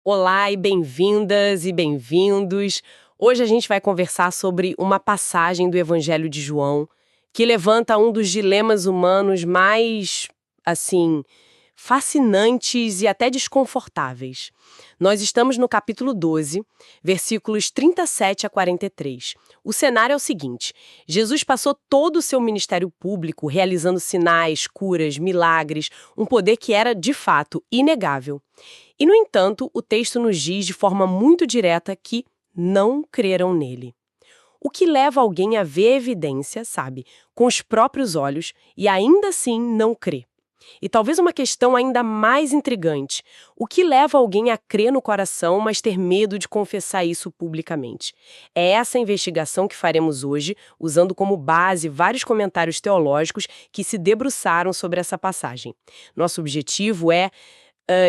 Olá e bem-vindas e bem-vindos. Hoje a gente vai conversar sobre uma passagem do Evangelho de João que levanta um dos dilemas humanos mais, fascinantes e até desconfortáveis. Nós estamos no capítulo 12, versículos 37 a 43. O cenário é o seguinte: Jesus passou todo o seu ministério público realizando sinais, curas, milagres, um poder que era, de fato, inegável. E, no entanto, o texto nos diz de forma muito direta que não creram nele. O que leva alguém a ver a evidência, com os próprios olhos e ainda assim não crer. E talvez uma questão ainda mais intrigante: o que leva alguém a crer no coração, mas ter medo de confessar isso publicamente? É essa investigação que faremos hoje, usando como base vários comentários teológicos que se debruçaram sobre essa passagem. Nosso objetivo é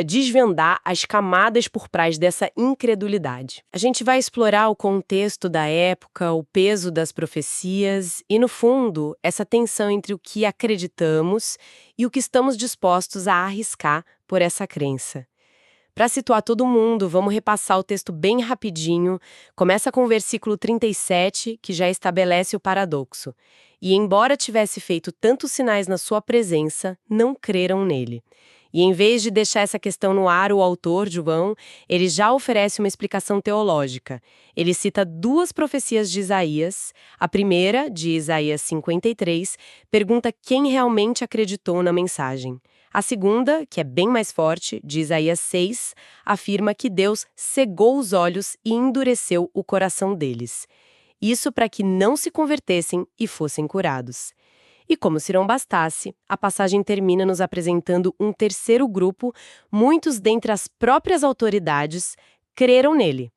desvendar as camadas por trás dessa incredulidade. A gente vai explorar o contexto da época, o peso das profecias e, no fundo, essa tensão entre o que acreditamos e o que estamos dispostos a arriscar por essa crença. Para situar todo mundo, vamos repassar o texto bem rapidinho. Começa com o versículo 37, que já estabelece o paradoxo. E embora tivesse feito tantos sinais na sua presença, não creram nele. E em vez de deixar essa questão no ar, o autor, João, ele já oferece uma explicação teológica. Ele cita duas profecias de Isaías. A primeira, de Isaías 53, pergunta quem realmente acreditou na mensagem. A segunda, que é bem mais forte, de Isaías 6, afirma que Deus cegou os olhos e endureceu o coração deles. Isso para que não se convertessem e fossem curados. E como se não bastasse, a passagem termina nos apresentando um terceiro grupo. Muitos dentre as próprias autoridades creram nele.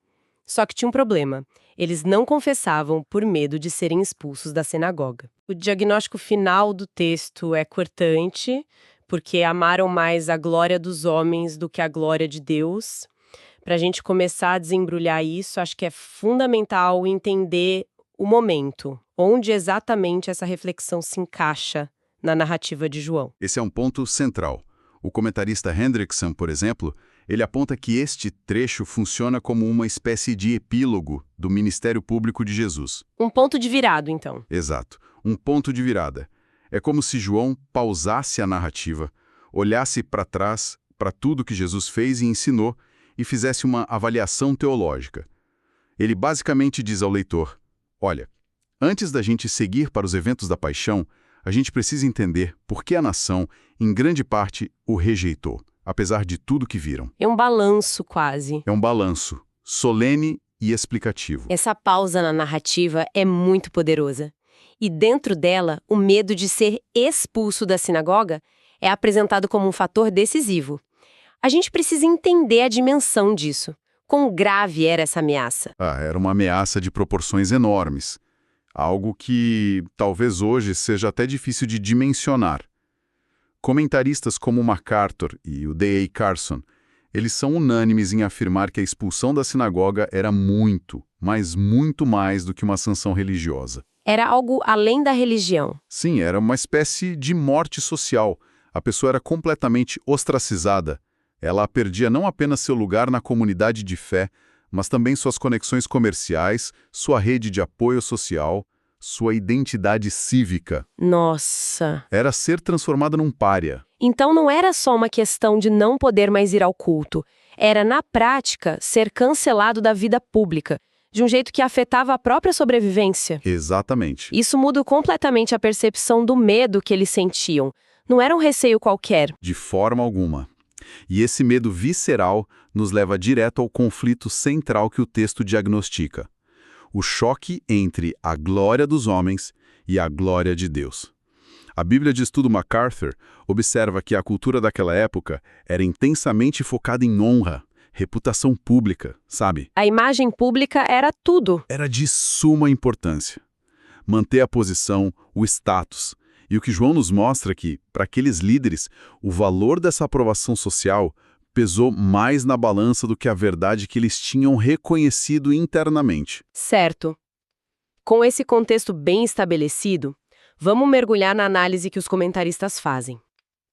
Só que tinha um problema: eles não confessavam por medo de serem expulsos da sinagoga. O diagnóstico final do texto é cortante, porque amaram mais a glória dos homens do que a glória de Deus. Para a gente começar a desembrulhar isso, acho que é fundamental entender o momento, onde exatamente essa reflexão se encaixa na narrativa de João. Esse é um ponto central. O comentarista Hendrickson, por exemplo, ele aponta que este trecho funciona como uma espécie de epílogo do ministério público de Jesus. Um ponto de virada, então. Exato, um ponto de virada. É como se João pausasse a narrativa, olhasse para trás, para tudo que Jesus fez e ensinou, e fizesse uma avaliação teológica. Ele basicamente diz ao leitor: olha, antes da gente seguir para os eventos da paixão, a gente precisa entender por que a nação, em grande parte, o rejeitou, apesar de tudo que viram. É um balanço, quase. É um balanço, solene e explicativo. Essa pausa na narrativa é muito poderosa. E dentro dela, o medo de ser expulso da sinagoga é apresentado como um fator decisivo. A gente precisa entender a dimensão disso. Quão grave era essa ameaça? Era uma ameaça de proporções enormes. Algo que talvez hoje seja até difícil de dimensionar. Comentaristas como MacArthur e o D.A. Carson, eles são unânimes em afirmar que a expulsão da sinagoga era muito, mas muito mais do que uma sanção religiosa. Era algo além da religião. Sim, era uma espécie de morte social. A pessoa era completamente ostracizada. Ela perdia não apenas seu lugar na comunidade de fé, mas também suas conexões comerciais, sua rede de apoio social, sua identidade cívica. Nossa! Era ser transformada num pária. Então não era só uma questão de não poder mais ir ao culto. Era, na prática, ser cancelado da vida pública, de um jeito que afetava a própria sobrevivência. Exatamente. Isso muda completamente a percepção do medo que eles sentiam. Não era um receio qualquer. De forma alguma. E esse medo visceral nos leva direto ao conflito central que o texto diagnostica: o choque entre a glória dos homens e a glória de Deus. A Bíblia de Estudo MacArthur observa que a cultura daquela época era intensamente focada em honra, reputação pública, sabe? A imagem pública era tudo. Era de suma importância. Manter a posição, o status. E o que João nos mostra é que, para aqueles líderes, o valor dessa aprovação social pesou mais na balança do que a verdade que eles tinham reconhecido internamente. Certo. Com esse contexto bem estabelecido, vamos mergulhar na análise que os comentaristas fazem.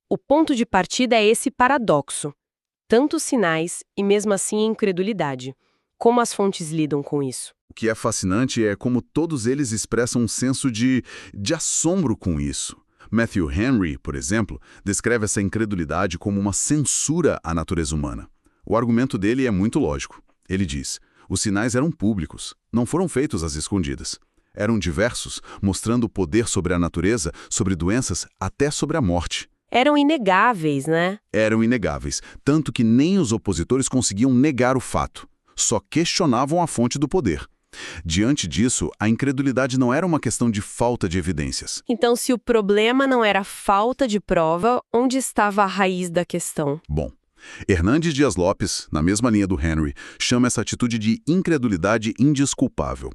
O ponto de partida é esse paradoxo. Tantos sinais e mesmo assim incredulidade. Como as fontes lidam com isso? O que é fascinante é como todos eles expressam um senso de assombro com isso. Matthew Henry, por exemplo, descreve essa incredulidade como uma censura à natureza humana. O argumento dele é muito lógico. Ele diz: os sinais eram públicos, não foram feitos às escondidas. Eram diversos, mostrando o poder sobre a natureza, sobre doenças, até sobre a morte. Eram inegáveis, né? Eram inegáveis, tanto que nem os opositores conseguiam negar o fato. Só questionavam a fonte do poder. Diante disso, a incredulidade não era uma questão de falta de evidências. Então, se o problema não era falta de prova, onde estava a raiz da questão? Bom, Hernandes Dias Lopes, na mesma linha do Henry, chama essa atitude de incredulidade indesculpável.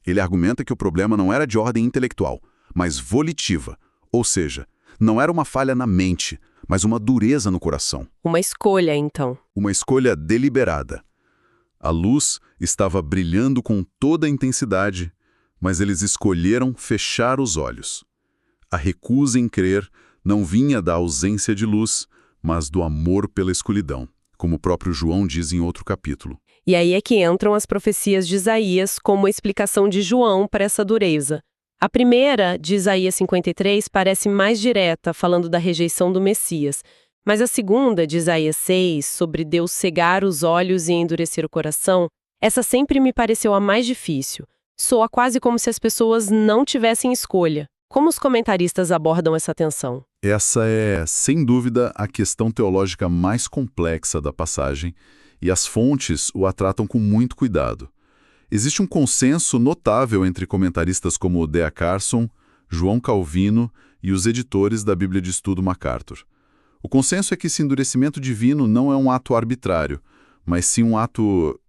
Ele argumenta que o problema não era de ordem intelectual, mas volitiva, ou seja, não era uma falha na mente, mas uma dureza no coração. Uma escolha, então. Uma escolha deliberada. A luz estava brilhando com toda a intensidade, mas eles escolheram fechar os olhos. A recusa em crer não vinha da ausência de luz, mas do amor pela escuridão, como o próprio João diz em outro capítulo. E aí é que entram as profecias de Isaías como a explicação de João para essa dureza. A primeira, de Isaías 53, parece mais direta, falando da rejeição do Messias. Mas a segunda, de Isaías 6, sobre Deus cegar os olhos e endurecer o coração, essa sempre me pareceu a mais difícil. Soa quase como se as pessoas não tivessem escolha. Como os comentaristas abordam essa tensão? Essa é, sem dúvida, a questão teológica mais complexa da passagem, e as fontes a tratam com muito cuidado. Existe um consenso notável entre comentaristas como D.A. Carson, João Calvino e os editores da Bíblia de Estudo MacArthur. O consenso é que esse endurecimento divino não é um ato arbitrário, mas sim um ato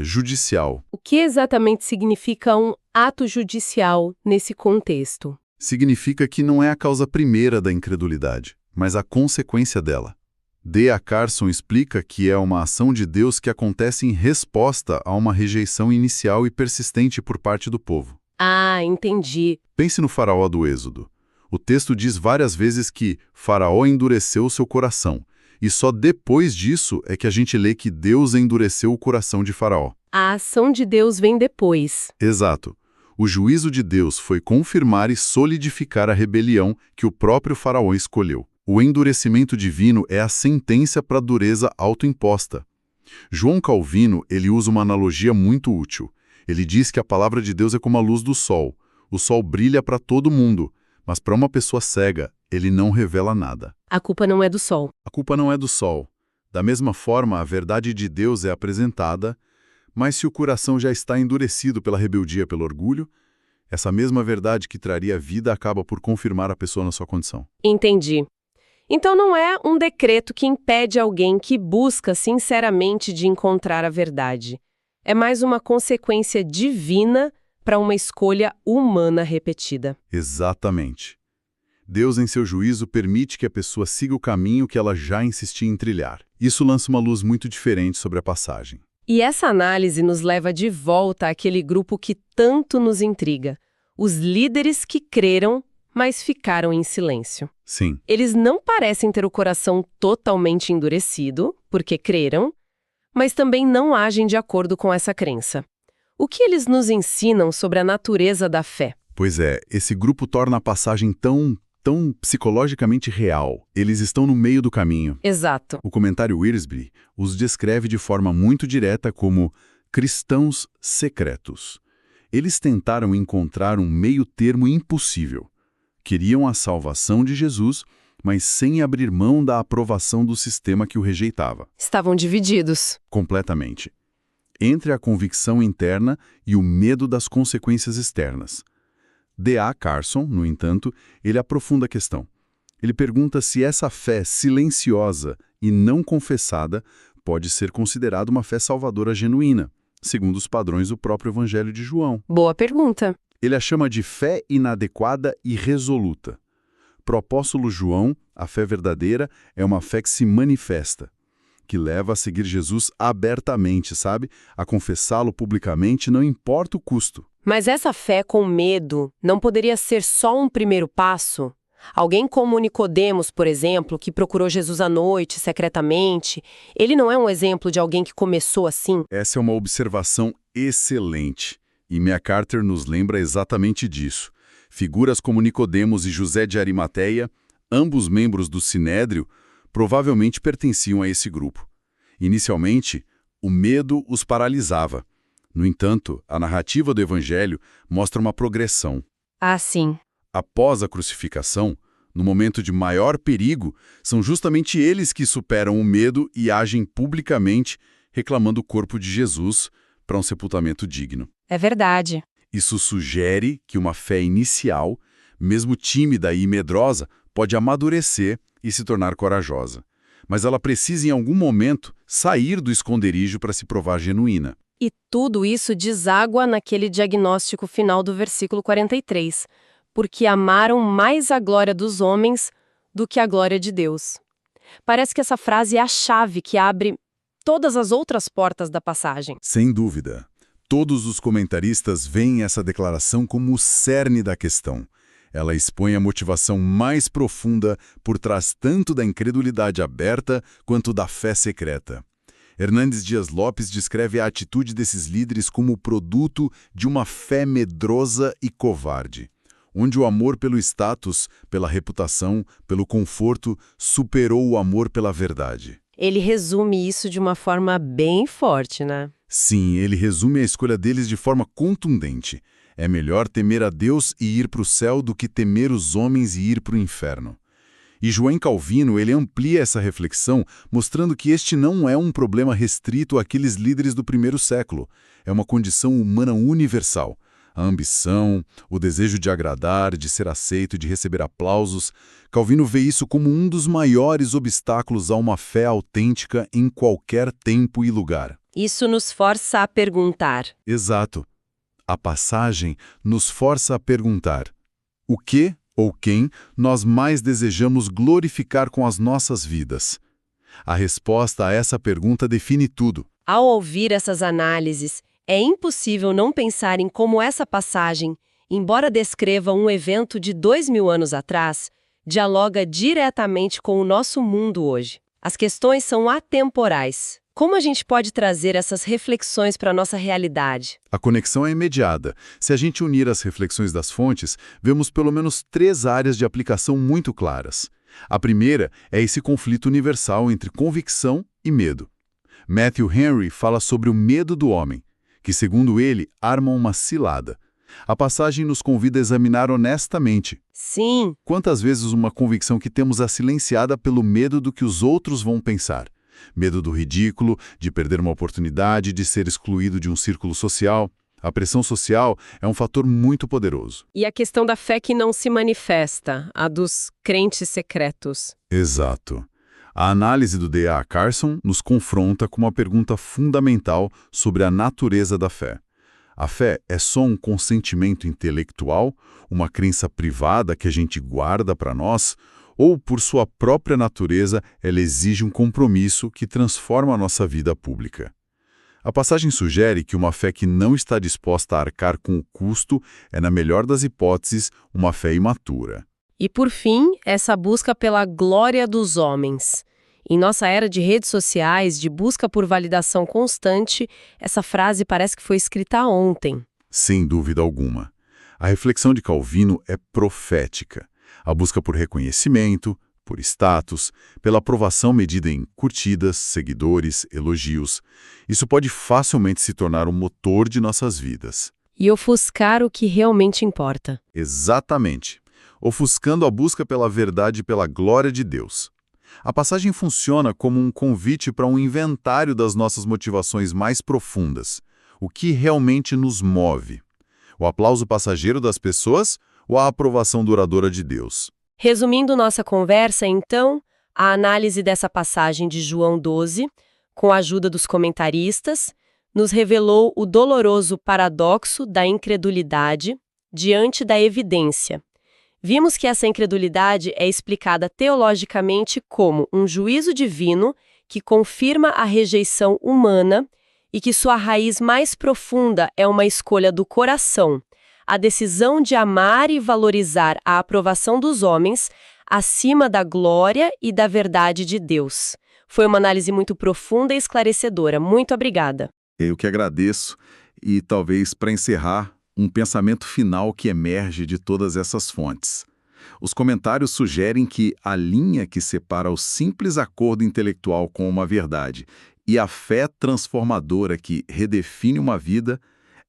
judicial. O que exatamente significa um ato judicial nesse contexto? Significa que não é a causa primeira da incredulidade, mas a consequência dela. D.A. Carson explica que é uma ação de Deus que acontece em resposta a uma rejeição inicial e persistente por parte do povo. Ah, entendi. Pense no faraó do Êxodo. O texto diz várias vezes que Faraó endureceu seu coração, e só depois disso é que a gente lê que Deus endureceu o coração de Faraó. A ação de Deus vem depois. Exato. O juízo de Deus foi confirmar e solidificar a rebelião que o próprio Faraó escolheu. O endurecimento divino é a sentença para a dureza autoimposta. João Calvino, ele usa uma analogia muito útil. Ele diz que a palavra de Deus é como a luz do sol. O sol brilha para todo mundo, mas para uma pessoa cega, ele não revela nada. A culpa não é do sol. A culpa não é do sol. Da mesma forma, a verdade de Deus é apresentada, mas se o coração já está endurecido pela rebeldia, pelo orgulho, essa mesma verdade que traria vida acaba por confirmar a pessoa na sua condição. Entendi. Então não é um decreto que impede alguém que busca sinceramente de encontrar a verdade. É mais uma consequência divina para uma escolha humana repetida. Exatamente. Deus, em seu juízo, permite que a pessoa siga o caminho que ela já insistia em trilhar. Isso lança uma luz muito diferente sobre a passagem. E essa análise nos leva de volta àquele grupo que tanto nos intriga. Os líderes que creram, mas ficaram em silêncio. Sim. Eles não parecem ter o coração totalmente endurecido, porque creram, mas também não agem de acordo com essa crença. O que eles nos ensinam sobre a natureza da fé? Pois é, esse grupo torna a passagem tão psicologicamente real. Eles estão no meio do caminho. Exato. O comentário Wiersbe os descreve de forma muito direta como cristãos secretos. Eles tentaram encontrar um meio termo impossível. Queriam a salvação de Jesus, mas sem abrir mão da aprovação do sistema que o rejeitava. Estavam divididos. Completamente. Entre a convicção interna e o medo das consequências externas. D.A. Carson, no entanto, ele aprofunda a questão. Ele pergunta se essa fé silenciosa e não confessada pode ser considerada uma fé salvadora genuína, segundo os padrões do próprio Evangelho de João. Boa pergunta. Ele a chama de fé inadequada e resoluta. Para o apóstolo João, a fé verdadeira é uma fé que se manifesta, que leva a seguir Jesus abertamente, sabe? A confessá-lo publicamente, não importa o custo. Mas essa fé com medo não poderia ser só um primeiro passo? Alguém como Nicodemos, por exemplo, que procurou Jesus à noite, secretamente, ele não é um exemplo de alguém que começou assim? Essa é uma observação excelente, e MacArthur nos lembra exatamente disso. Figuras como Nicodemos e José de Arimateia, ambos membros do Sinédrio, provavelmente pertenciam a esse grupo. Inicialmente, o medo os paralisava. No entanto, a narrativa do Evangelho mostra uma progressão. Ah, sim. Após a crucificação, no momento de maior perigo, são justamente eles que superam o medo e agem publicamente, reclamando o corpo de Jesus para um sepultamento digno. É verdade. Isso sugere que uma fé inicial, mesmo tímida e medrosa, pode amadurecer e se tornar corajosa. Mas ela precisa, em algum momento, sair do esconderijo para se provar genuína. E tudo isso deságua naquele diagnóstico final do versículo 43. Porque amaram mais a glória dos homens do que a glória de Deus. Parece que essa frase é a chave que abre todas as outras portas da passagem. Sem dúvida. Todos os comentaristas veem essa declaração como o cerne da questão. Ela expõe a motivação mais profunda por trás tanto da incredulidade aberta quanto da fé secreta. Hernandes Dias Lopes descreve a atitude desses líderes como o produto de uma fé medrosa e covarde, onde o amor pelo status, pela reputação, pelo conforto, superou o amor pela verdade. Ele resume isso de uma forma bem forte, né? Sim, ele resume a escolha deles de forma contundente. É melhor temer a Deus e ir para o céu do que temer os homens e ir para o inferno. E João Calvino, ele amplia essa reflexão, mostrando que este não é um problema restrito àqueles líderes do primeiro século. É uma condição humana universal. A ambição, o desejo de agradar, de ser aceito, de receber aplausos. Calvino vê isso como um dos maiores obstáculos a uma fé autêntica em qualquer tempo e lugar. Isso nos força a perguntar. Exato. A passagem nos força a perguntar: o que ou quem nós mais desejamos glorificar com as nossas vidas? A resposta a essa pergunta define tudo. Ao ouvir essas análises, é impossível não pensar em como essa passagem, embora descreva um evento de 2000 anos atrás, dialoga diretamente com o nosso mundo hoje. As questões são atemporais. Como a gente pode trazer essas reflexões para a nossa realidade? A conexão é imediata. Se a gente unir as reflexões das fontes, vemos pelo menos 3 áreas de aplicação muito claras. A primeira é esse conflito universal entre convicção e medo. Matthew Henry fala sobre o medo do homem, que, segundo ele, arma uma cilada. A passagem nos convida a examinar honestamente. Sim. Quantas vezes uma convicção que temos é silenciada pelo medo do que os outros vão pensar? Medo do ridículo, de perder uma oportunidade, de ser excluído de um círculo social. A pressão social é um fator muito poderoso. E a questão da fé que não se manifesta, a dos crentes secretos. Exato. A análise do D.A. Carson nos confronta com uma pergunta fundamental sobre a natureza da fé. A fé é só um consentimento intelectual, uma crença privada que a gente guarda para nós, ou, por sua própria natureza, ela exige um compromisso que transforma a nossa vida pública? A passagem sugere que uma fé que não está disposta a arcar com o custo é, na melhor das hipóteses, uma fé imatura. E, por fim, essa busca pela glória dos homens. Em nossa era de redes sociais, de busca por validação constante, essa frase parece que foi escrita ontem. Sem dúvida alguma. A reflexão de Calvino é profética. A busca por reconhecimento, por status, pela aprovação medida em curtidas, seguidores, elogios. Isso pode facilmente se tornar um motor de nossas vidas. E ofuscar o que realmente importa. Exatamente. Ofuscando a busca pela verdade e pela glória de Deus. A passagem funciona como um convite para um inventário das nossas motivações mais profundas. O que realmente nos move? O aplauso passageiro das pessoas ou a aprovação duradoura de Deus? Resumindo nossa conversa, então, a análise dessa passagem de João 12, com a ajuda dos comentaristas, nos revelou o doloroso paradoxo da incredulidade diante da evidência. Vimos que essa incredulidade é explicada teologicamente como um juízo divino que confirma a rejeição humana e que sua raiz mais profunda é uma escolha do coração, a decisão de amar e valorizar a aprovação dos homens acima da glória e da verdade de Deus. Foi uma análise muito profunda e esclarecedora. Muito obrigada. Eu que agradeço. E talvez, para encerrar, um pensamento final que emerge de todas essas fontes. Os comentários sugerem que a linha que separa o simples acordo intelectual com uma verdade e a fé transformadora que redefine uma vida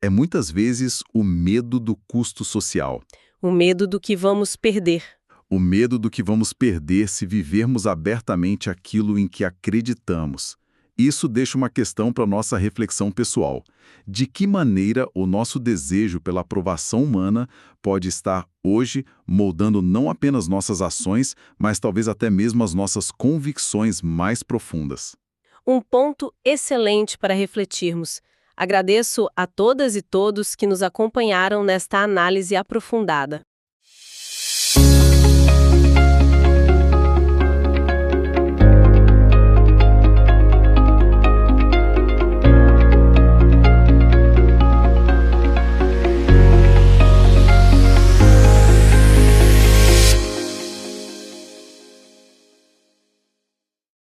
é muitas vezes o medo do custo social. O medo do que vamos perder. O medo do que vamos perder se vivermos abertamente aquilo em que acreditamos. Isso deixa uma questão para nossa reflexão pessoal. De que maneira o nosso desejo pela aprovação humana pode estar hoje moldando não apenas nossas ações, mas talvez até mesmo as nossas convicções mais profundas? Um ponto excelente para refletirmos. Agradeço a todas e todos que nos acompanharam nesta análise aprofundada.